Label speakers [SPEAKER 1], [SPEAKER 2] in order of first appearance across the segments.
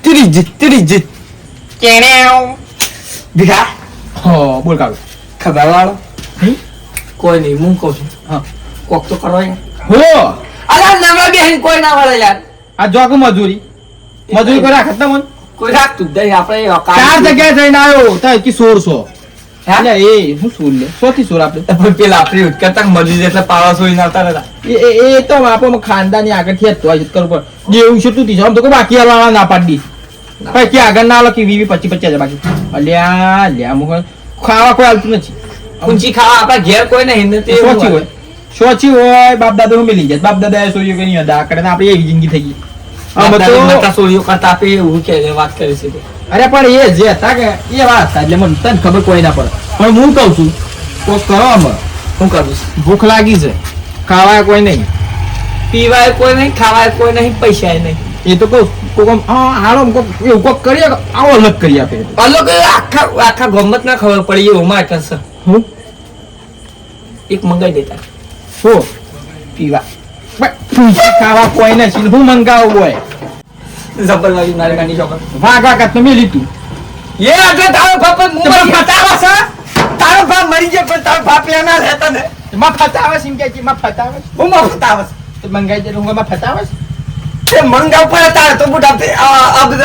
[SPEAKER 1] ત્રીજ કેણેવ ભીખા
[SPEAKER 2] હો બોલ કાકા
[SPEAKER 1] ખબર વાળો કોઈ નહીં હું કહું છું
[SPEAKER 2] હા
[SPEAKER 1] કોક તો કરો યાર
[SPEAKER 2] હો
[SPEAKER 1] અલા નવા બેન કોઈ ના વળે યાર
[SPEAKER 2] આ જો કે મજૂરી કોઈ રાખત ના મન
[SPEAKER 1] કોઈ રાખતું જ નહીં આપણે
[SPEAKER 2] ચાર જગ્યાએ જઈને આવ્યો તો કે 1600 એટલે એ હું સોર લે 100 થી સોર આપણે
[SPEAKER 1] પેલા આપણી ઉત્કર્તા મજૂરી એટલે પાવા સોઈ નાતા હતા
[SPEAKER 2] એ તો આપણે ખાનદાની આગળ થી તો કરવું પડે જેવું છે તું તી આમ તો કોઈ બાકી આલવા ના પાડી પછી કે આગળ ના આલો કે 20 25 50 બાકી અલ્યા લ્યા મુખ ખાવા કોઈ આલતું નથી
[SPEAKER 1] ઊંચી ખાવા આપણા ઘેર કોઈ નહીં ને તે
[SPEAKER 2] સોચી હોય સોચી હોય બાપ દાદા મિલી જાય બાપ દાદા સોયો કે નહીં અદા કરે આપણે એવી જિંદગી થઈ ગઈ
[SPEAKER 1] તો સોળીઓ કરતા આપે એવું કે વાત કરી છે
[SPEAKER 2] અરે પણ એ જે હતા કે એ વાત હતા એટલે મને તને ખબર કોઈ ના પડે પણ હું કહું છું કોક કરો અમે
[SPEAKER 1] શું કરું
[SPEAKER 2] ભૂખ લાગી છે ખાવાય કોઈ નહીં
[SPEAKER 1] પીવાય કોઈ નહીં ખાવાય કોઈ નહીં પૈસા નહીં
[SPEAKER 2] એ તો કહું કોક હાલો એવું કોક કરીએ આવો અલગ કરી આપે
[SPEAKER 1] અલગ આખા ગમત ના ખબર પડી એવું માટે છે
[SPEAKER 2] હું
[SPEAKER 1] એક મંગાઈ દેતા
[SPEAKER 2] શું
[SPEAKER 1] પીવા
[SPEAKER 2] ખાવા કોઈ નથી હું મંગાવું હોય
[SPEAKER 1] જબરવાળી નારગાની છોકર
[SPEAKER 2] વાગા કા તમે લીધું
[SPEAKER 1] એ એટલે તારો બાપ મુંબઈ ફટાવા છે તારો બાપ મરી ગયો પણ તારો બાપ લેના રહેતા ને
[SPEAKER 2] માં ફતાવે સિમ કે માં ફતાવે
[SPEAKER 1] હું માં ફટાવા
[SPEAKER 2] તો મંગાઈ દે હું માં ફતાવે
[SPEAKER 1] તે મંગાવ પર તારે તો મોટા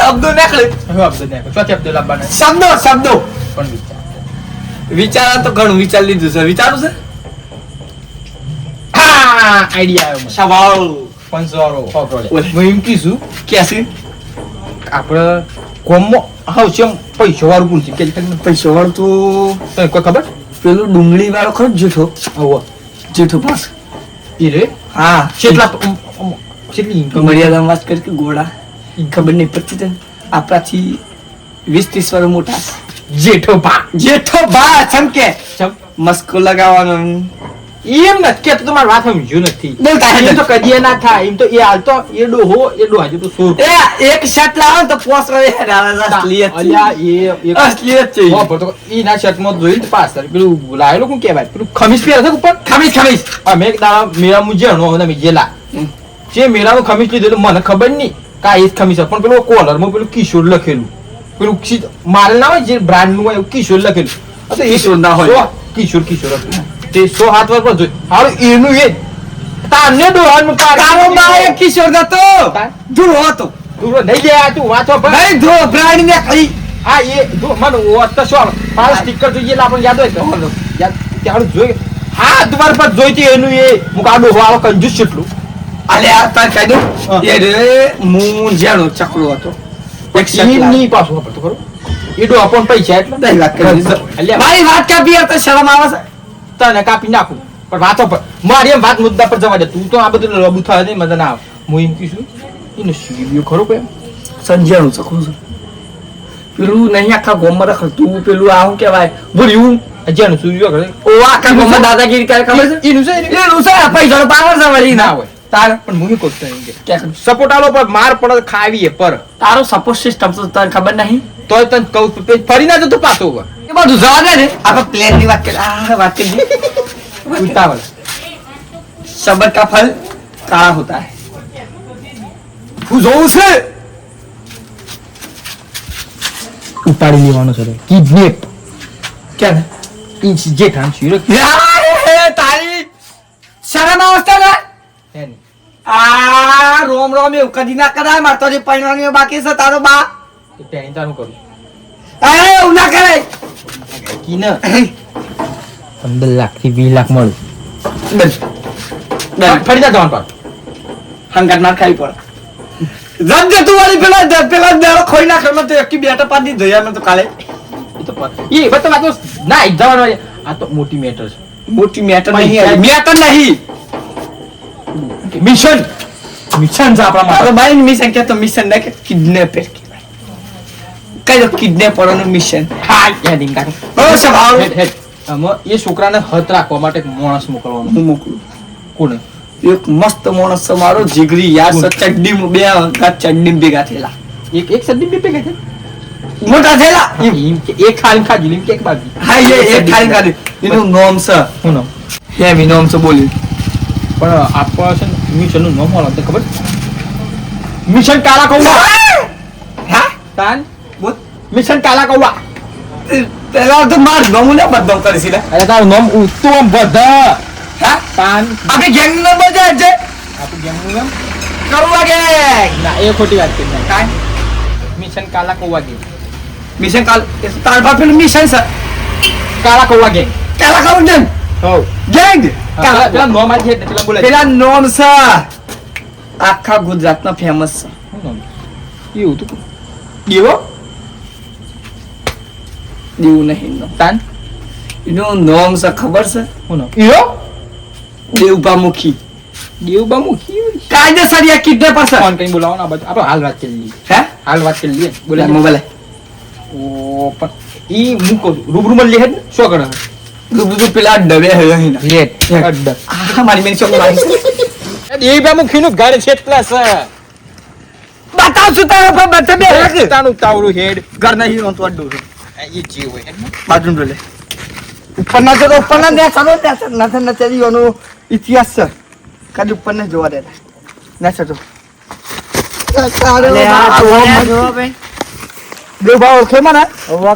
[SPEAKER 1] અબ્દુલ નાખલે
[SPEAKER 2] હવે અબ્દુલ ને ચોથી અબ્દુલ અબ્બાને
[SPEAKER 1] શબ્દો
[SPEAKER 2] પણ
[SPEAKER 1] વિચાર તો ઘણું વિચાર લીધું છે વિચારું છે
[SPEAKER 2] હા આઈડિયા આવ્યો
[SPEAKER 1] સવાલ
[SPEAKER 2] પંચોરો
[SPEAKER 1] ઓલે.
[SPEAKER 2] હું એમ કીધું
[SPEAKER 1] ક્યાં
[SPEAKER 2] આપણે કોમો હાઉસમ પૈસો વાળું પૂછ કે
[SPEAKER 1] પૈસો વાળું તો
[SPEAKER 2] તને કોઈ ખબર
[SPEAKER 1] પેલું ડુંગળી વાળો ખરો જેઠો
[SPEAKER 2] આવો
[SPEAKER 1] જેઠો પાસ
[SPEAKER 2] એ રે
[SPEAKER 1] હા
[SPEAKER 2] કેટલા કેટલી ઇન્કમ
[SPEAKER 1] મર્યાદા વાત કરી કે ગોળા ખબર નહીં પડતી તને આપણાથી 20-30 વર્ષ મોટા જેઠો ભા ચમકે મસ્કો લગાવવાનો
[SPEAKER 2] એમ નથી કે તમારી વાત સમજ્યું નથી
[SPEAKER 1] બોલતા
[SPEAKER 2] એમ તો કદી ના થાય એમ તો એ હાલતો એ ડોહો હજુ તો સોર
[SPEAKER 1] એ એક શર્ટ લાવો તો પોસ
[SPEAKER 2] અલ્યા એ
[SPEAKER 1] અસલિયત છે
[SPEAKER 2] હો તો ઈ ના શર્ટ માં જોઈ પાસ પેલું લાયેલો કોણ કહેવાય પેલું ખમીસ પહેરે છે ઉપર
[SPEAKER 1] ખમીસ
[SPEAKER 2] અમે એક દાડા મેળા મુજેણો અને મેજેલા જે મેળાનું ખમીસ લીધેલું મને ખબર નહીં કા એ ખમીસ પણ પેલું કોલર માં પેલું કિશોર લખેલું પેલું મારે ના હોય જે બ્રાન્ડ નું હોય એવું કિશોર લખેલું તો એ
[SPEAKER 1] કિશોર ના હોય
[SPEAKER 2] કિશોર તે 100 વર્ષ પર જોઈ હારું એનું એ તાને ડોહાનું
[SPEAKER 1] તારો બા એક કિશોર હતો ધૂળો હતો
[SPEAKER 2] તું નહીં ગયા તું વાંચો
[SPEAKER 1] નહીં ધો બ્રાન્ડ ને ખાઈ
[SPEAKER 2] હા એ મને વાત તો શું મારું સ્ટીકર જોઈએ આપણને યાદ હોય તો યાદ ત્યારે જોઈ હા તમારી પર જોઈતી એનું એ મુકાડો વાળો કંજૂસ કેટલું
[SPEAKER 1] અલે આ તાર કહી દઉં એ રે હું જેનો ચકડો હતો એક શર્ટ
[SPEAKER 2] ની પાછું વાપરતો ખરો એડો આપણ પૈસા એટલે
[SPEAKER 1] નહીં વાત કરી
[SPEAKER 2] અલ્યા
[SPEAKER 1] મારી વાત કાપી તો શરમ આવે છે
[SPEAKER 2] તને કાપી નાખું પણ વાતો પર મારી એમ વાત મુદ્દા પર જવા દે તું તો આ બધું રબુ થાય નહીં મજા ના આવે હું એમ કીધું એને સીવ્યો ખરો કોઈ
[SPEAKER 1] સંજયનું ચકડું છે પેલું નહીં આખા ગોમમાં રખડતું પેલું આ શું કહેવાય ભૂર્યું
[SPEAKER 2] જેનું સૂર્યો કરે
[SPEAKER 1] ઓ આખા ગોમમાં દાદાગીરી કરે ખબર છે
[SPEAKER 2] એનું છે
[SPEAKER 1] એનું છે પૈસાનો પાવર છે વળી
[SPEAKER 2] ના
[SPEAKER 1] ના
[SPEAKER 2] હોય તાર પણ હું કહું છું
[SPEAKER 1] કે
[SPEAKER 2] સપોર્ટ આલો પર માર પડે ખાવીએ પર
[SPEAKER 1] તારો સપોર્ટ સિસ્ટમ તો તને ખબર નહીં
[SPEAKER 2] તોય તને કહું ફરી ના જતો પાછો ઉપર
[SPEAKER 1] એ બધું જવા દે ને આપણે પ્લેન ની વાત કરી આ વાત કરી
[SPEAKER 2] ઉતાવળ
[SPEAKER 1] સબર કા ફલ કાળા હોતા है હું જોઉં છે
[SPEAKER 2] ઉપાડી લેવાનો છે કિડનેપ
[SPEAKER 1] ક્યાં
[SPEAKER 2] ઇંચ જે ઠાણ છે
[SPEAKER 1] તારી શરમ અવસ્થા ને
[SPEAKER 2] એની
[SPEAKER 1] આ રોમ રોમ એવું કદી ના કરાય માર તો જે પૈણાની બાકી છે તારો બા
[SPEAKER 2] તો તેની તારું કરું
[SPEAKER 1] અરે એવું ના કરાય
[SPEAKER 2] કી ન 15 લાખ થી 20 લાખ મળે ફરી જા જવાન પર
[SPEAKER 1] હંગાત માર ખાઈ પડ રદ તું વાળી પેલા દાડો ખોઈ નાખ મેં તો એકી બેટા પાડી ધોયા મેં તો કાલે
[SPEAKER 2] એ તો એ બત વાત ના જવાનો આ તો મોટી મેટર છે
[SPEAKER 1] મોટી મેટર નહીં મેટર નહીં
[SPEAKER 2] મિશન મિશન છે આપણા
[SPEAKER 1] મારો
[SPEAKER 2] માટે
[SPEAKER 1] ભાઈ મિશન કે તો મિશન ના કે કિડનેપર કહેવાય કઈ દો કિડનેપરનું મિશન
[SPEAKER 2] હા યાદ ઇંગા
[SPEAKER 1] ઓ સવાલ
[SPEAKER 2] હેડ હેડ આમાં એ છોકરાને હત રાખવા માટે એક માણસ મોકલવાનો
[SPEAKER 1] હું મોકલું
[SPEAKER 2] કોને
[SPEAKER 1] એક મસ્ત માણસ છે મારો જીગરી યાર ચડ્ડી બે ચડ્ડી ભેગા થયેલા
[SPEAKER 2] એક સદી બે પેગે છે
[SPEAKER 1] મોટા થયેલા
[SPEAKER 2] એમ કે એક ખાલી ખાજી લીમ કે એક બાકી
[SPEAKER 1] હા એ ખાલી ખાલી એનું નામ છે
[SPEAKER 2] હું નામ
[SPEAKER 1] હેવી નામ છે બોલી
[SPEAKER 2] પણ આપવા છે મિશન નું નામ હોલ ખબર મિશન કાળા કૌવા તાન
[SPEAKER 1] બોલ
[SPEAKER 2] મિશન કાલા કૌવા.
[SPEAKER 1] પેલા તો માર ગમુને બદનામ કરી છે લે.
[SPEAKER 2] અરે તારું નામ ઉત્તમ બધા.
[SPEAKER 1] હા
[SPEAKER 2] તાન
[SPEAKER 1] આપણે ગેંગ નંબર જાય છે
[SPEAKER 2] આપણું ગેમનું નામ
[SPEAKER 1] કરવા ગેંગ
[SPEAKER 2] ના એ ખોટી વાત કરી નાખી.
[SPEAKER 1] કાઈ
[SPEAKER 2] મિશન કાલા કૌવા ગેમ.
[SPEAKER 1] મિશન કાલ તાર બાપેનું મિશન છે
[SPEAKER 2] કાલા કૌવા ગેમ.
[SPEAKER 1] કાલા કામ ગેંગ
[SPEAKER 2] હો
[SPEAKER 1] ગેંગ
[SPEAKER 2] પેલા નોમ આ છે પેલા બોલે
[SPEAKER 1] પેલા નોમ છે આખા ગુજરાતમાં ફેમસ છે
[SPEAKER 2] શું નામ એવું તું
[SPEAKER 1] દેવો દેવું નહીં નો
[SPEAKER 2] તાન
[SPEAKER 1] એનું નામ છે ખબર છે
[SPEAKER 2] શું નામ ઈરો
[SPEAKER 1] દેવબામુખી
[SPEAKER 2] દેવબા મુખી
[SPEAKER 1] કાયદેસર યા કિડનેપર છે
[SPEAKER 2] ફોન કઈ બોલાવો ના બધું આપણે હાલ વાત કરી લઈએ.
[SPEAKER 1] હે
[SPEAKER 2] હાલ વાત કરી લઈએ
[SPEAKER 1] બોલે
[SPEAKER 2] બોલે
[SPEAKER 1] મોબાઈલ
[SPEAKER 2] ઓ પણ ઈ મૂકો રૂબરૂ માં લે હે ને શું કરે
[SPEAKER 1] બધું પેલા ડબે હે અહીં
[SPEAKER 2] લેટ અડ્ડા
[SPEAKER 1] આ મારી મેન ચોક મારી
[SPEAKER 2] દેવબા મુખી નું ઘર છે એટલા છે
[SPEAKER 1] બતાવ શું તારો પર બતા બે
[SPEAKER 2] તાનું તાવરું હેડ
[SPEAKER 1] ઘર નહીં હું તો અડ્ડું છું
[SPEAKER 2] એ જે હોય
[SPEAKER 1] બાજુ લે ઉપરના તો ઉપરના ને ચાલો ને ના ચાલીઓનો ઇતિહાસ છે ખાલી ઉપરને જોવા દેતા ના ચતો દેવભાઈ ઓળખે મને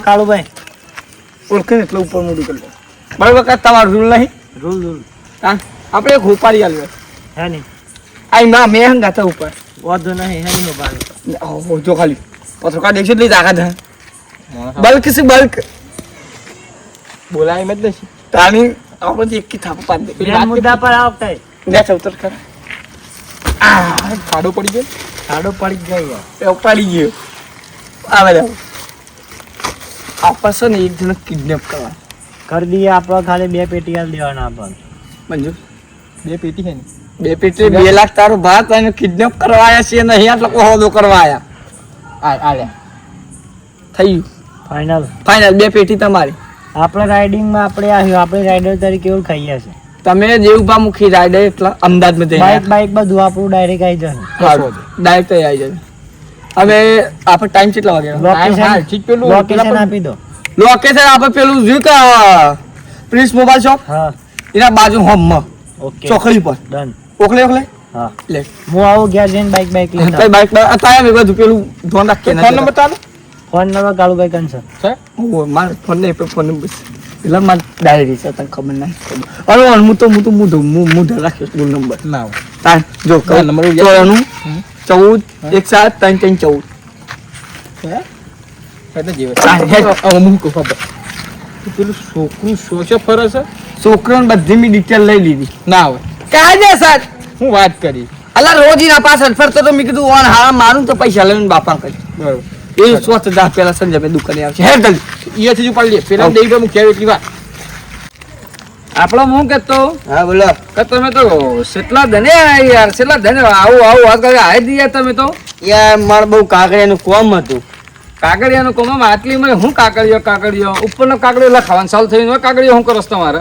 [SPEAKER 3] કાળુભાઈ
[SPEAKER 1] ઓળખે ને એટલે ઉપર મોડું કરી લે બરાબર કે તમારું રૂલ નહીં
[SPEAKER 3] રૂલ રૂલ
[SPEAKER 1] આપણે એક ઉપાડી આલ્યો
[SPEAKER 3] હે નહીં
[SPEAKER 1] આઈ ના મેં હંગાતા ઉપર
[SPEAKER 3] વાંધો નહીં હે નહીં ઉભા
[SPEAKER 1] ઓહો જો ખાલી પત્રકાર દેખશે એટલી તાકાત હે બલ્ક છે બલ્ક
[SPEAKER 2] બોલાય મત નથી
[SPEAKER 1] તાની આપણે એક કી થાપ પાડ દે
[SPEAKER 3] પેલા મુદ્દા પર આવતા
[SPEAKER 1] લે ચૌતર કર
[SPEAKER 2] ખાડો પડી ગયો
[SPEAKER 3] સાડો પડી જ જાય
[SPEAKER 1] એ ઉપાડી ગયો આવે લે આ પસંદ એક જણ કિડનેપ કરવા
[SPEAKER 3] કરી દઈએ આપણે ખાલી 2 પેટી આલ દેવાના આપણને
[SPEAKER 1] મંજૂર
[SPEAKER 2] બે પેટી હે ને
[SPEAKER 1] 2 પેટી 2 લાખ તારો ભાત અને કિડનેપ કરવા આયા છે નહીં આટલો હોદો કરવા આયા
[SPEAKER 2] આ લે
[SPEAKER 1] થઈ
[SPEAKER 3] ફાઇનલ
[SPEAKER 1] ફાઇનલ 2 પેટી તમારી
[SPEAKER 3] આપણે રાઇડિંગમાં આપણે આવ્યું આપણે રાઇડર તરીકે એવું ખાઈએ છે
[SPEAKER 1] તમે દેવભા મુખી રાઈડર એટલા અમદાવાદમાં જઈને
[SPEAKER 3] બાઇક બાઇક બધું આપણું ડાયરેક્ટ આવી જશે
[SPEAKER 1] ડાયરેક્ટ આવી જાય હવે આપણે ટાઈમ કેટલા વાગે
[SPEAKER 2] હા, ઠીક પેલું
[SPEAKER 3] લોકેશન આપી દો
[SPEAKER 1] લોકેશન આપણે પેલું જોયું કે પ્રિન્સ મોબાઈલ શોપ
[SPEAKER 3] હા
[SPEAKER 1] એના બાજુ હોમમાં
[SPEAKER 3] ઓકે
[SPEAKER 1] ચોકડી પર
[SPEAKER 3] ડન
[SPEAKER 1] ઓકલે ઓકલે
[SPEAKER 3] હા
[SPEAKER 1] લે
[SPEAKER 3] હું આવું ઘેર જઈને બાઇક બાઇક
[SPEAKER 1] કઈ
[SPEAKER 3] લેતા
[SPEAKER 1] બાઈક અત્યારે મેં બધું પેલું ધ્યાન રાખીએ
[SPEAKER 2] ફોન નંબર ચાલો
[SPEAKER 3] ફોન નંબર કાળુભાઈ કંસર
[SPEAKER 2] છે
[SPEAKER 1] મારે ફોન નહીં ફોન નંબર પેલા મારે ડાયરી છે તને ખબર નહીં અરે હું તો રાખ્યો સ્કૂલ નંબર
[SPEAKER 2] ના હોય.
[SPEAKER 1] તાર જો
[SPEAKER 2] હા, નંબર ઉડી જાય.
[SPEAKER 1] 94 14 17 3
[SPEAKER 2] એટલે જેવો
[SPEAKER 1] હા, હે.
[SPEAKER 2] હવે મૂકો ખબર પેલું છોકરું સોચે ફરે છે
[SPEAKER 1] 14 છોકરાને બધી મેં ડિટેલ લઈ લીધી
[SPEAKER 2] ના હોય
[SPEAKER 1] કાયદેસર
[SPEAKER 2] હું વાત કરી
[SPEAKER 1] અલા રોજ એના પાછળ ફરતો તો મેં કીધું ઓન હારા મારું તો પૈસા લઈને બાપા કરી
[SPEAKER 2] બરોબર
[SPEAKER 1] એ સ્વસ્થ દા પેલા સંજય ભાઈ દુકાને આવશે હે જલ્દી
[SPEAKER 2] અહીંયાથી જ ઉપાડી લે પેલા દેવી પર મૂક્યા એટલી વાત
[SPEAKER 1] આપણો હું કહેતો
[SPEAKER 3] હા બોલો
[SPEAKER 1] કે તમે તો કેટલા ધને યાર કેટલા ધને આવું વાત કરી આઈ દીયા તમે તો
[SPEAKER 3] યાર માર બહુ કાગળિયાનું કોમ હતું
[SPEAKER 1] કાકડિયાનો કોમમાં આટલી મને હું કાકડિયો ઉપરનો કાકડિયો લખાવાનું ચાલુ થયું હોય કાકડિયો હું કરસ તમારે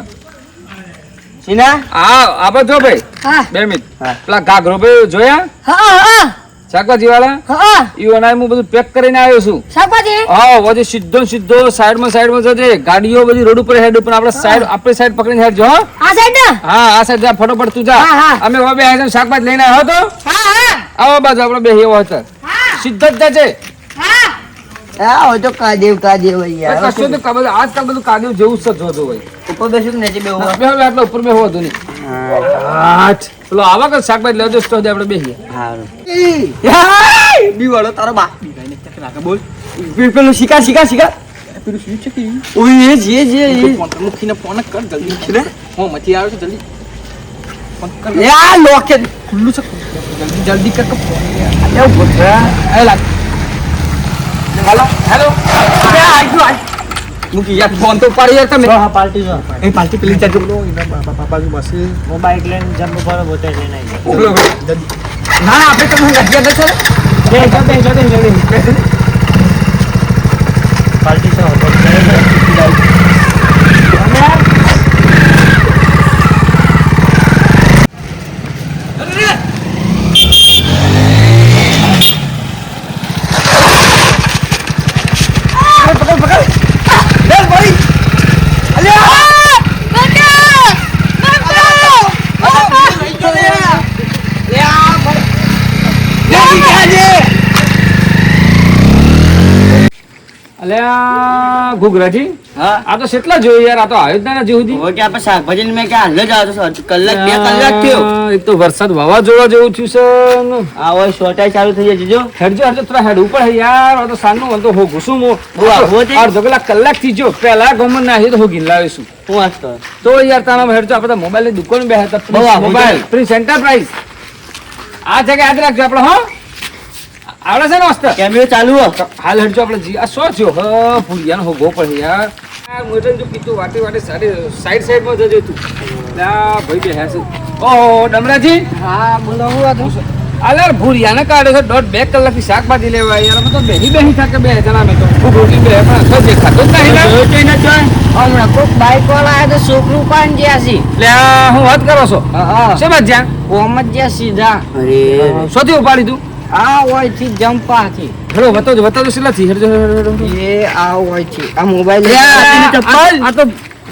[SPEAKER 3] સીના
[SPEAKER 1] આપણે જો ભાઈ
[SPEAKER 4] હા
[SPEAKER 1] 2 મિનિટ
[SPEAKER 3] હા.
[SPEAKER 1] પેલા ઘાઘરો ભાઈ જોયા
[SPEAKER 4] હા હા
[SPEAKER 1] શાકભાજી વાળા
[SPEAKER 4] હા
[SPEAKER 1] ઈ હું બધું પેક કરીને આવ્યો છું
[SPEAKER 4] શાકભાજી
[SPEAKER 1] હા વધી સીધો સાઈડમાં જજે ગાડીઓ બધી રોડ ઉપર હેડ ઉપર આપણી સાઈડ પકડીને હેડ જો હો?
[SPEAKER 4] આ સાઈડ ને
[SPEAKER 1] હા આ સાઈડ જા ફટોફટ તું જા
[SPEAKER 4] હા, હા.
[SPEAKER 1] અમે હવે બે આઈટમ શાકભાજી લઈને આવ્યો તો
[SPEAKER 4] હા હા
[SPEAKER 1] આવો બાજુ આપણે બે એવો હતો સીધો જ જજે
[SPEAKER 4] હા
[SPEAKER 3] હા હોય તો કાદેવ યાર
[SPEAKER 1] કશું તો કબલ આજકાલ બધું કાઢ્યું જેવું જ જોતો હોય
[SPEAKER 3] ઉપર બેસું ને બે
[SPEAKER 1] બે હવે આટલા ઉપર બે હોતું નહીં પેલો આવા કે શાકભાજી લેજો તો આપણે બેસીએ
[SPEAKER 3] હારું
[SPEAKER 1] બીવાળો તારો બા બોલ પેલું શિકાર
[SPEAKER 2] પેલું શું છે કે
[SPEAKER 1] ઓય એ જે
[SPEAKER 2] ફોન કર મૂકીને ફોન કર જલ્દી રે હું મથી આવ્યો છું જલ્દી ફોન કર
[SPEAKER 1] એ આ લોકેટ
[SPEAKER 2] ખુલ્લું છે જલ્દી કર કે ફોન
[SPEAKER 1] એ બોધરા એ લાગ હેલો અરે આઈ મૂકી યાર ફોન તો પાડી યાર તમે
[SPEAKER 3] હા પાર્ટી જો
[SPEAKER 1] એ પાલટી પેલી ચાજો
[SPEAKER 2] બાપા પાસે
[SPEAKER 3] હું બાઇક લઈને જમ્પ પર બોતે લઈને આવી
[SPEAKER 1] ઓલો ના આપણે તમને લગ્યા છે
[SPEAKER 3] પાર્ટી છે
[SPEAKER 5] અલ્યા ઘુઘરાજી
[SPEAKER 1] હા
[SPEAKER 5] આ તો કેટલા જોયું યાર આ તો આવ્યો જ ના જેવું
[SPEAKER 1] હવે કે આપણે શાકભાજી મેં કે હાલ જ આવ્યો તો કલાક 2 કલાક થયો
[SPEAKER 5] એક તો વરસાદ વાવાઝોડા જેવું થયું છે ને.
[SPEAKER 1] આ હોય સોટાઈ ચાલુ થઈ જાય જો
[SPEAKER 5] હેડજો થોડા હેડ ઉપર હે યાર આ તો સાંજનો તો હો ઘુસું મો
[SPEAKER 1] બહુ આઘો છે.
[SPEAKER 5] અડધો કલાક થી જો પેલા ગમન ના તો હો ગીન લાવીશું
[SPEAKER 1] હું વાંચતો
[SPEAKER 5] તો યાર તારા હેડજો આપણે મોબાઈલ ની દુકાન બે હતા
[SPEAKER 1] બહુ આઘું
[SPEAKER 5] મોબાઈલ
[SPEAKER 1] છે.
[SPEAKER 5] પ્રિન્સ એન્ટરપ્રાઇઝ આ જગ્યા યાદ રાખજો આપણે હો આવડે છે ને વસ્તુ
[SPEAKER 1] કેમેરો ચાલુ હો
[SPEAKER 5] હાલ હેડજો આપણે જી આ શું થયો હ ભૂલિયાનો હો ગો પડે યાર આ મોટન જો પીતું વાટી સાઈડ માં જજો તું લા ભાઈ બે હે છે ઓહો ડમરાજી
[SPEAKER 3] હા બોલો હું હતું
[SPEAKER 5] અલર ભૂરિયાને કાઢે છે 2 કલાકથી શાકભાજી લેવા યાર અમે તો બેહી થાકે બે જણા અમે તો ખૂબ રોટી બે પણ તો દેખાતો જ નહીં ને
[SPEAKER 3] હમણાં કોઈક બાઈક વાળા આવ્યા તો છોકરું પાન જ્યાં છે
[SPEAKER 5] લે આ હું વાત કરો છો
[SPEAKER 3] હા
[SPEAKER 5] છે બાદ જ્યાં
[SPEAKER 3] કોમ જ જ્યાં સીધા
[SPEAKER 1] અરે
[SPEAKER 5] સોથી ઉપાડી તું
[SPEAKER 3] આ હોય થી જંપાથી
[SPEAKER 5] હેડો બતાવજો કેટલાથી હેડજો
[SPEAKER 3] એ આ હોય છે આ મોબાઈલ
[SPEAKER 5] આ તો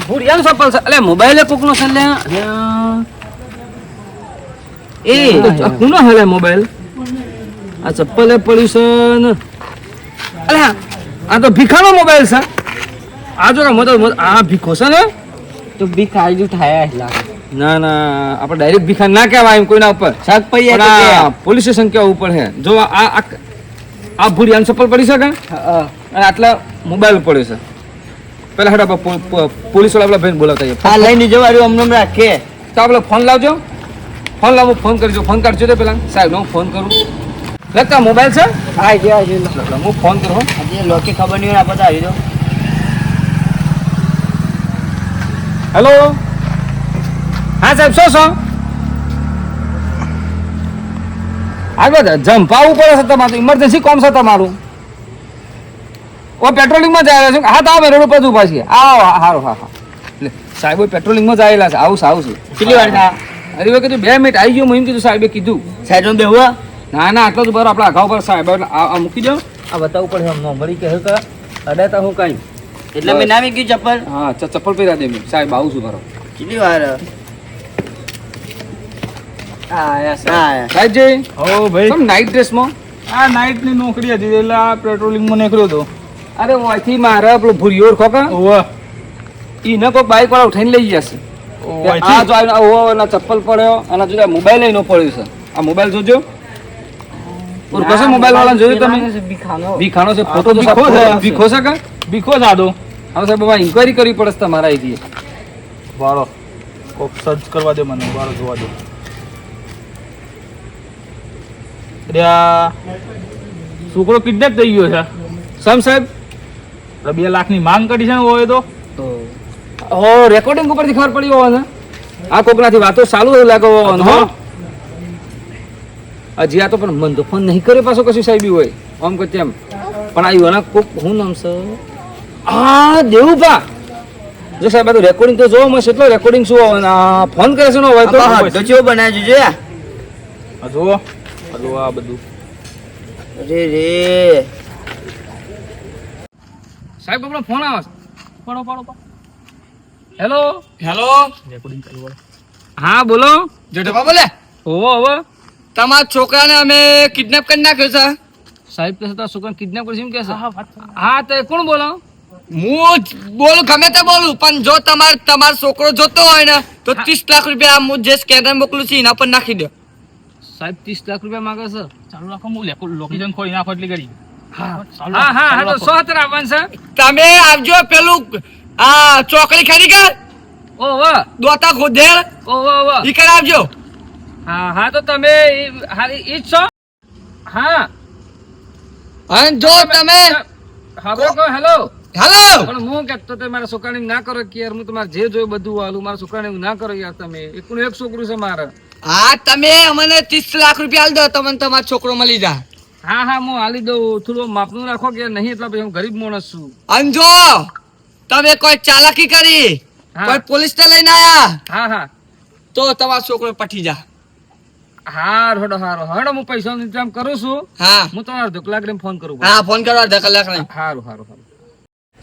[SPEAKER 5] ભૂરિયાનો ચપ્પલ છે અલે મોબાઈલ કોકનો છે લે એ કોનો હલે મોબાઈલ આ ચપ્પલ એ પડ્યું છે ને અલે આ તો ભીખાનો મોબાઈલ છે આ જો આ ભીખો છે ને
[SPEAKER 3] તો બી કાળજુ થાય લાગે
[SPEAKER 5] ના ના આપણે ડાયરેક્ટ ભીખા ના કહેવાય એમ કોઈના ઉપર
[SPEAKER 1] શાક પૈયા
[SPEAKER 5] પણ આ પોલીસ સ્ટેશન કેવા ઉપર હે જો આ ભૂરિયાનો ચપ્પલ પડી શકે અને આટલા મોબાઈલ પડ્યો છે પેલા હેડ આપણે પોલીસ વાળા આપણા ભાઈને બોલાવતા આવીએ.
[SPEAKER 1] આ લઈને જવાનું અમને રાખે
[SPEAKER 5] તો આપણે ફોન લાવજો ફોન લાવો ફોન કરજો ફોન કાઢજો તો પેલા સાહેબ હું ફોન કરું લગતા મોબાઈલ છે
[SPEAKER 3] આ જે
[SPEAKER 5] હું ફોન કરું હો.
[SPEAKER 1] આજે લોકે ખબર નહીં હોય આપણે આવી દો
[SPEAKER 5] હેલો હા સાહેબ શું આગળ જંપાવું પડે છે તમારું ઇમરજન્સી કોમ છે તમારું ઓ પેટ્રોલિંગમાં જાય છે હા તો આવો રોડ ઉપર જ ઊભા છીએ આવો હારું હા લે સાહેબ પેટ્રોલિંગમાં જ આવેલા છે આવું છે
[SPEAKER 1] કેટલી વાર થા
[SPEAKER 5] અરે મેં કીધું 2 મિનિટ આવી ગયો એમ કીધું સાહેબે કીધું
[SPEAKER 1] સાઈડમાં બેહવા
[SPEAKER 5] ના ના આટલો જ બરો આપણા આઘા ઉપર સાહેબ એટલે આ મૂકી દો આ બતાવવું પડે આમ નંબરી કહે કે અડાતા હું કાંઈ
[SPEAKER 1] એટલે મેં ના વીકી ચપ્પલ
[SPEAKER 5] હા ચપ્પલ પહેરા દે મેં સાહેબ આવું છું બરો
[SPEAKER 1] કેટલી વાર આયા
[SPEAKER 5] સાહેબજી
[SPEAKER 2] ઓ ભાઈ
[SPEAKER 5] સમ નાઇટ ડ્રેસમાં
[SPEAKER 2] આ નાઈટ ની નોકરી હતી એટલે આ પેટ્રોલિંગ માં નીકળ્યો હતો
[SPEAKER 5] અરે ઓયથી મારે પેલો ભૂરિયો ખોકા
[SPEAKER 2] ઓવા
[SPEAKER 5] ઈને કોઈ બાઈક વાળા ઉઠાઈને લઈ જશે આ જો એના ચપ્પલ પડ્યો અને જો મોબાઈલ એનો પડ્યો છે આ મોબાઈલ જોજો કશો મોબાઈલ વાળા જોયું તમે ભીખાનો છે ફોટો તો
[SPEAKER 2] ભીખો છે.
[SPEAKER 5] ભીખો છે કે
[SPEAKER 2] બીકો જાદો
[SPEAKER 5] હવે સાહેબ બાબા ઇન્કવાયરી કરવી પડે છે તમારા અહીંથી
[SPEAKER 2] વાળો કોક સર્ચ કરવા દે મને વાળો જોવા દે અરે છોકરો કિડનેપ થઈ ગયો છે
[SPEAKER 5] સમ સાહેબ
[SPEAKER 2] 2 લાખની માંગ કરી છે ને હોય તો
[SPEAKER 5] ઓ રેકોર્ડિંગ ઉપરથી ખબર પડી હોવા ને આ કોકનાથી વાતો ચાલુ એવું લાગે હોવાનું હો હજી આ તો પણ મન તો ફોન નહીં કર્યો પાછો કશું સાહેબ હોય આમ કે તેમ પણ આવ્યું અને કોક હું નામ છે આ દેવુભા જો સાહેબ આ તો રેકોર્ડિંગ તો જોવા મળશે એટલો રેકોર્ડિંગ શું હોય આ ફોન કરે છે ને હોય તો
[SPEAKER 1] તો ચેવો બનાવ્યો જોયા
[SPEAKER 2] આ જુઓ આ બધું
[SPEAKER 1] અરે રે
[SPEAKER 5] સાહેબ આપણો ફોન આવે છે પડો હેલો
[SPEAKER 1] હેલો
[SPEAKER 2] રેકોર્ડિંગ ચાલુ હોય
[SPEAKER 5] હા બોલો
[SPEAKER 1] જોટો બોલે
[SPEAKER 5] હોવો હવે
[SPEAKER 1] તમારા છોકરાને અમે કિડનેપ કરી નાખ્યો છે
[SPEAKER 5] સાહેબ કે છે છોકરા કિડનેપ કરી છે એમ કે છે હા તો કોણ બોલો
[SPEAKER 1] હું બોલું ગમે તે બોલું પણ જો તમારો છોકરો જોતો હોય ને તો 30 લાખ રૂપિયા હું જે સ્કેનર મોકલું છું એના પર નાખી દો
[SPEAKER 5] સાહેબ 30 લાખ રૂપિયા માંગે છે
[SPEAKER 2] ચાલુ રાખો હું લોકેશન ખોલી નાખો એટલી કરી
[SPEAKER 5] હા તો 100 આવવાનું છે
[SPEAKER 1] તમે આવજો પેલું આ ચોકડી ખરી કે
[SPEAKER 5] ઓહો
[SPEAKER 1] દોતા ખોદેર
[SPEAKER 5] ઓહો
[SPEAKER 1] ઈ કર આવજો
[SPEAKER 5] હા તો તમે ઈ જ છો હા
[SPEAKER 1] અને જો તમે
[SPEAKER 5] હા બોલો હેલો
[SPEAKER 1] હેલો
[SPEAKER 5] પણ હું કહેતો તો મારા છોકરાને ના કરો કે યાર હું તમારે જે જોયું બધું હાલું મારા છોકરાને એવું ના કરો યાર તમે એકનું એક છોકરું છે મારે
[SPEAKER 1] હા તમે અમને 30 લાખ રૂપિયા આલ દો તમને તમારો છોકરો મળી જા
[SPEAKER 5] હા હું હાલી દઉં થોડું માપનું રાખો કે નહીં એટલા પછી હું ગરીબ માણસ છું
[SPEAKER 1] અને જો તમે કોઈ ચાલાકી કરી
[SPEAKER 5] હા.
[SPEAKER 1] કોઈ પોલીસ ને લઈને આયા
[SPEAKER 5] હા
[SPEAKER 1] તો તમારો છોકરો પટી જા
[SPEAKER 5] હારો હું પૈસાનો ઇંતજામ કરું છું
[SPEAKER 1] હા
[SPEAKER 5] હું તમારે ધોકલાક ફોન કરું
[SPEAKER 1] હા ફોન કરો અડધા કલાક નહીં
[SPEAKER 5] સારું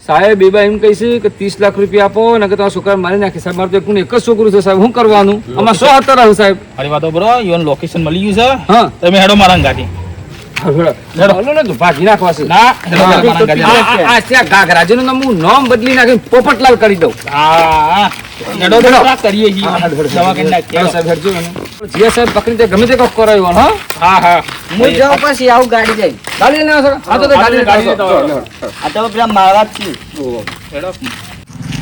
[SPEAKER 5] સાહેબ બેબા એમ કહી છે કે 30 લાખ રૂપિયા આપો ને કે તમારા છોકરા મારી નાખે સાહેબ મારું તો એકનું એક જ છોકરું છે સાહેબ શું કરવાનું આમાં 170 રહ્યું સાહેબ
[SPEAKER 2] અરે વાતો બ્રો યોન લોકેશન મળી ગયું છે
[SPEAKER 5] હા
[SPEAKER 2] તમે હેડો મારા ગાડી
[SPEAKER 5] બોલો ને તો ભાજી નાખવા છે
[SPEAKER 2] ના
[SPEAKER 5] આ ત્યાં ગાગરાજીનું નામ હું નામ બદલી નાખીને પોપટલાલ કરી દઉં
[SPEAKER 2] કરીએ છીએ દવા કરી નાખીએ.
[SPEAKER 5] સાહેબ હેડજો મને. જે સાહેબ પકડી તે ગમે તે કોક કરાવ્યો હા
[SPEAKER 2] હા
[SPEAKER 1] હું જાઉં પછી આવું ગાડી જાય
[SPEAKER 5] ગાડી લઈને આવો છો? હા તો ગાડી લઈને
[SPEAKER 2] ગાડી
[SPEAKER 5] આવો.
[SPEAKER 2] લઈને આવો.
[SPEAKER 1] આ તો પેલા મારા જ છે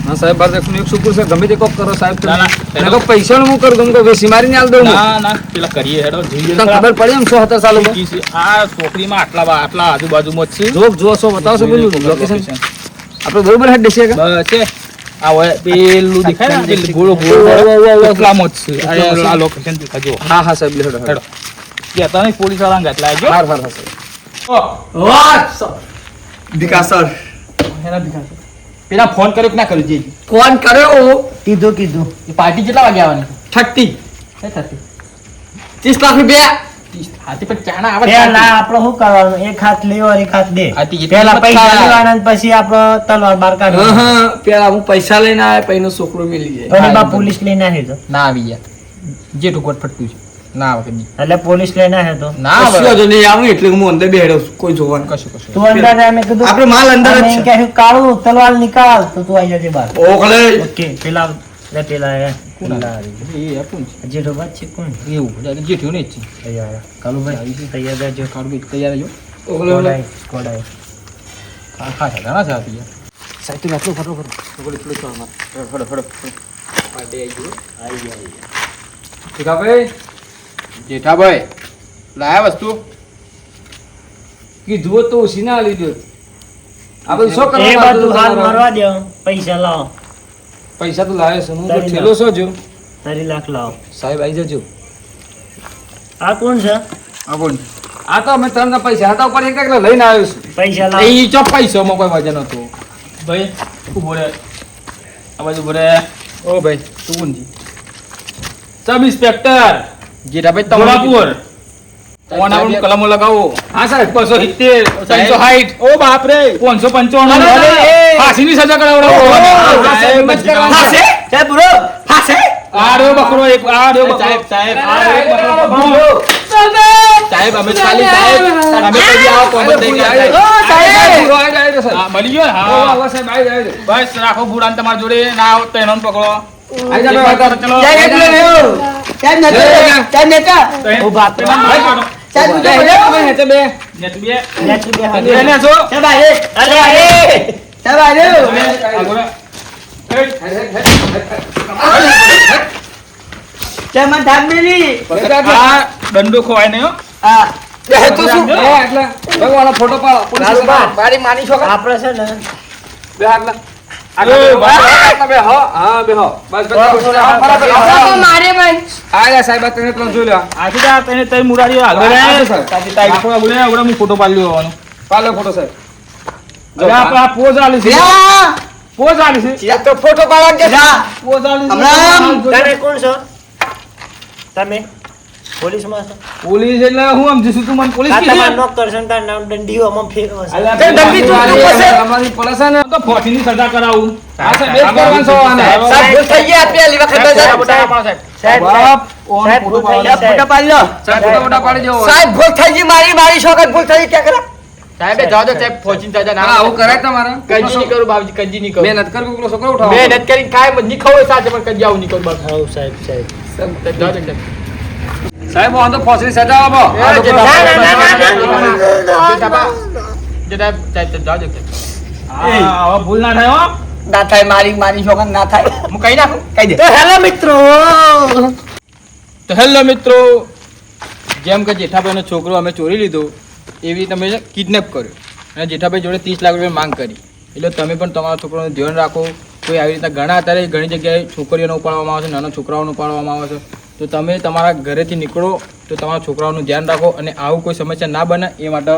[SPEAKER 5] હા સાહેબ બાર એક શુક્ર છે ગમે તે કોક કરો સાહેબ
[SPEAKER 2] ના, ના.
[SPEAKER 5] તમે એને કહો પૈસાનું હું કરી દઉં કે વેસી મારીને આલ દઉં હું.
[SPEAKER 2] ના પેલા કરીએ હેડો જોઈએ.
[SPEAKER 5] તમને ખબર પડી એમ 170 સાલ ઉપર?
[SPEAKER 2] આ છોકરીમાં આટલા આજુબાજુમાં જ છે.
[SPEAKER 5] જો સો બતાવશો પેલું લોકેશન આપણે બરોબર હેડ દેશે કે
[SPEAKER 2] બસ છે. આ હોય પેલું દેખાય ને પેલું ગોળો
[SPEAKER 5] ઓ, ઓ, ઓ, ઓ.
[SPEAKER 2] એટલામાં જ છે. આ લોકેશન દેખાજો.
[SPEAKER 5] હા હા સાહેબ હેડો
[SPEAKER 2] હેડો. કહેતા નહીં પોલીસ વાળા ગટલા જો.
[SPEAKER 5] હાર હાર સાહેબ
[SPEAKER 1] વિકાસર
[SPEAKER 2] પેલા ફોન કર્યો કે ના કર્યો જી?
[SPEAKER 1] ફોન કર્યો
[SPEAKER 3] કીધું
[SPEAKER 2] એ પાર્ટી કેટલા વાગે આવવાની?
[SPEAKER 1] 30
[SPEAKER 2] કઈ થતી?
[SPEAKER 1] 30 લાખ રૂપિયા
[SPEAKER 2] હાથી પણ ચાના આવે
[SPEAKER 3] પેલા આપણે શું કરવાનું એક હાથ લેવો અને એક હાથ દે
[SPEAKER 2] હાથી
[SPEAKER 3] પેલા
[SPEAKER 2] એટલી
[SPEAKER 3] પૈસા
[SPEAKER 2] મત
[SPEAKER 3] લેવાના અને પછી આપણે તલવાર બાર કાઢી
[SPEAKER 1] હા પેલા હું પૈસા લઈને આવ્યા પછી એનો છોકરો મિલી જાય
[SPEAKER 3] પછી બા પોલીસ લઈને આવ્યો તો
[SPEAKER 2] ના આવી ગયા. જેઠું ગોટ ફટતું છે. ના આવે કદી.
[SPEAKER 3] એટલે પોલીસ લઈને આવ્યો તો
[SPEAKER 2] ના
[SPEAKER 1] કશું
[SPEAKER 2] આવે.
[SPEAKER 1] વાંધો નહીં આવું એટલે હું અંદર બેઠો છું કોઈ જોવાનું
[SPEAKER 2] કશું.
[SPEAKER 3] તું અંદર રહે, મેં કીધું
[SPEAKER 1] આપણે માલ અંદર જ
[SPEAKER 3] અમે
[SPEAKER 1] છે.
[SPEAKER 3] કહ્યું કાળું તલવાર નિકાલ તો તું આવી જજે બહાર
[SPEAKER 1] ઓકલે
[SPEAKER 3] ઓકે પેલા પેલા
[SPEAKER 2] એ આપું છે.
[SPEAKER 3] જેઠો બાદ છે કોણ
[SPEAKER 2] એવું જેઠું નહીં જ છે.
[SPEAKER 3] તૈયાર કાલુભાઈ તૈયાર રહેજો
[SPEAKER 2] કાઢું બી તૈયાર જો.
[SPEAKER 3] કોડાય કોડાય
[SPEAKER 2] ખાસા ઘણા છે આપી ગયા.
[SPEAKER 5] સાહેબ તું આટલું ફટોફટ ઠીકાભાઈ
[SPEAKER 2] જેઠાભાઈ લાયા વસ્તુ
[SPEAKER 5] કીધું હોત તો ઓછી ના લીધું આ બધું શું
[SPEAKER 3] એ
[SPEAKER 5] કરવા
[SPEAKER 3] બધું હાલ
[SPEAKER 5] તમારે?
[SPEAKER 3] મારવા દો પૈસા લાવો
[SPEAKER 5] પૈસા તો લાવે છે હું તો
[SPEAKER 3] તારી
[SPEAKER 5] ઠેલો છો જો
[SPEAKER 3] 3 લાખ લાવો
[SPEAKER 5] સાહેબ આવી જજો
[SPEAKER 3] આ કોણ છે
[SPEAKER 5] આ તો અમે ત્રણ પૈસા હતા ઉપર એક એકલા લઈને આવ્યો છું
[SPEAKER 3] પૈસા લાવો
[SPEAKER 2] એ ચો પૈસામાં કોઈ વજન હતું ભાઈ ઉભો રે આ બાજુ ઉભો રે. ઓ ભાઈ તું કોણ જી? Sub inspector Jethabhai Tamrapur. Phone આપણું કલમો લગાવો.
[SPEAKER 5] હા સાહેબ
[SPEAKER 2] 270 360. ઓ બાપ રે 595.
[SPEAKER 5] અરે,
[SPEAKER 2] ફાંસીની સજા કરાવડાવો.
[SPEAKER 5] સાહેબ, મત કરવાનું.
[SPEAKER 1] હાસે સાહેબ બુરો હાસે
[SPEAKER 2] આ રહ્યો બકરો એક આ રહ્યો બકરો. સાહેબ અમે ચાલી સાહેબ અમે કઈ આવો કોમ નહીં કરતા. હા, મળી ગયો ને? હા બસ રાખો બુડાન તમારી જોડે ના આવો તો એનો પકડો. ચલો
[SPEAKER 1] સાહેબ નેતા
[SPEAKER 3] ઉભા તો.
[SPEAKER 1] સાહેબ
[SPEAKER 2] નેટ બે.
[SPEAKER 3] નેટ બે હાથ.
[SPEAKER 2] એને છો?
[SPEAKER 1] સાહેબ આરે અરે સાહેબ આરે
[SPEAKER 2] આગળ.
[SPEAKER 1] સાહેબ મને ધાક મેલી
[SPEAKER 2] આ દંડો ખોવાય નહીં હો.
[SPEAKER 1] આ
[SPEAKER 5] તો શું ભગવાન ફોટો પાડો
[SPEAKER 1] મારી માની છો
[SPEAKER 3] આપણે છે ને
[SPEAKER 5] બે હાથલા
[SPEAKER 2] અરે વાહ.
[SPEAKER 5] બે હો હા બે હો બસ બસ
[SPEAKER 1] મારે મન
[SPEAKER 5] આયા સાહેબ તને ત્રણ જોઈ લો
[SPEAKER 2] આથી તા તને તઈ મુરારીઓ આગળ
[SPEAKER 5] હા,
[SPEAKER 2] આય.
[SPEAKER 5] સર.
[SPEAKER 2] તાજી તાઈ આગળ આગળ હું ફોટો પાડી લેવાનો.
[SPEAKER 5] પાલો ફોટો સાહેબ
[SPEAKER 2] અરે આપણે આ પોઝ આલી છે. પોઝ આલી છે.
[SPEAKER 1] યા તો ફોટો પાડવા કે જા
[SPEAKER 2] પોઝ આલી છે.
[SPEAKER 1] હમણાં
[SPEAKER 3] તમે કોણ છો તમે પોલીસમાં છો
[SPEAKER 2] પોલીસ એટલે હું સમજુ છું તું મને પોલીસ
[SPEAKER 3] આ
[SPEAKER 2] કીધું?
[SPEAKER 3] તમારું નોક કરશન તાર નામ દંડીઓ આમાં ફેરવો છે
[SPEAKER 2] અલ્યા,
[SPEAKER 1] તે દંડી તું શું કરશે?
[SPEAKER 5] અમારી પોલીસ છે ને
[SPEAKER 2] તો ફોર્ટીની સજા કરાવું.
[SPEAKER 5] હા, સાહેબ, એ જ કરવાનું છે આને.
[SPEAKER 1] સાહેબ ભૂલ થઈ ગઈ આ પહેલી વખત
[SPEAKER 3] સાહેબ,
[SPEAKER 1] સાહેબ
[SPEAKER 3] સાહેબ
[SPEAKER 2] બાપ, ઓન
[SPEAKER 3] સાહેબ,
[SPEAKER 2] ફોટો
[SPEAKER 3] ભૂલ થઈ
[SPEAKER 2] પાડવાનો.
[SPEAKER 3] ગઈ.
[SPEAKER 1] ફોટો પાડી લો
[SPEAKER 5] સાહેબ ફોટો ફોટા પાડી દેવો
[SPEAKER 1] સાહેબ ભૂલ થઈ ગઈ મારી છોકર ભૂલ થઈ ગઈ ક્યાં કરા
[SPEAKER 2] સાહેબ જાઓ તો સાહેબ ફોર્ચીન સજા ના
[SPEAKER 5] હા આવું કરાય તમારે
[SPEAKER 2] કજી નહીં કરું બાપજી કજી નહીં કરું.
[SPEAKER 5] મહેનત કરવી પેલો છોકરો ઉઠાવો
[SPEAKER 2] મહેનત કરીને કાંઈ નહીં ખવાય સાથે પણ કજી આવું નહીં કરું બાપ.
[SPEAKER 3] હાઉ સાહેબ સાહેબ
[SPEAKER 2] જાઓ તો સાહેબ.
[SPEAKER 5] સાહેબ હું તો ફોસરી સજા આપો
[SPEAKER 2] એ જેઠાભાઈ,
[SPEAKER 3] ના, ના, ના, ના,
[SPEAKER 2] જેઠાભાઈ, જેઠાભાઈ, જાઓ તો સાહેબ. હા, હવે ભૂલ ના થાય હો.
[SPEAKER 1] ના થાય મારી છોકર ના થાય
[SPEAKER 2] હું કહી નાખું.
[SPEAKER 1] કહી દે
[SPEAKER 3] તો હેલો મિત્રો
[SPEAKER 2] તો હેલો મિત્રો, જેમ કે જેઠાભાઈનો છોકરો અમે ચોરી લીધો એવી તમે કિડનેપ કર્યો અને જેઠાભાઈ જોડે 30 લાખ રૂપિયા માંગ કરી. એટલે તમે પણ તમારા છોકરાનું ધ્યાન રાખો. કોઈ આવી રીતના ઘણા અત્યારે ઘણી જગ્યાએ છોકરીઓને ઉપાડવામાં આવે છે, નાના છોકરાઓને ઉપાડવામાં આવે છે. તો તમે તમારા ઘરેથી નીકળો તો તમારા છોકરાઓનું ધ્યાન રાખો અને આવું કોઈ સમસ્યા ના બને એ માટે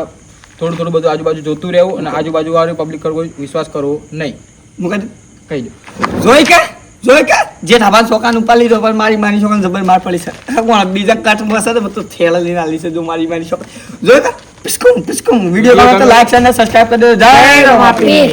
[SPEAKER 2] થોડું બધું આજુબાજુ જોતું રહેવું અને આજુબાજુવાળી પબ્લિક પર કોઈ વિશ્વાસ કરવો નહીં.
[SPEAKER 1] મુકદ
[SPEAKER 2] કહી દો.
[SPEAKER 1] જોઈ કે જે ધાબા છોકરાને ઉપર લીધો પણ મારી છોકરાને જબર માર પડી છે કોણ બીજા કાટમાં હશે તો બધું થેલા લઈને આલી છે જો મારી છોકરા જોઈ કે પિસ્કુમ વિડીયો ગમે તો લાઈક અને સબસ્ક્રાઇબ કરી દેજો જય રમાપી.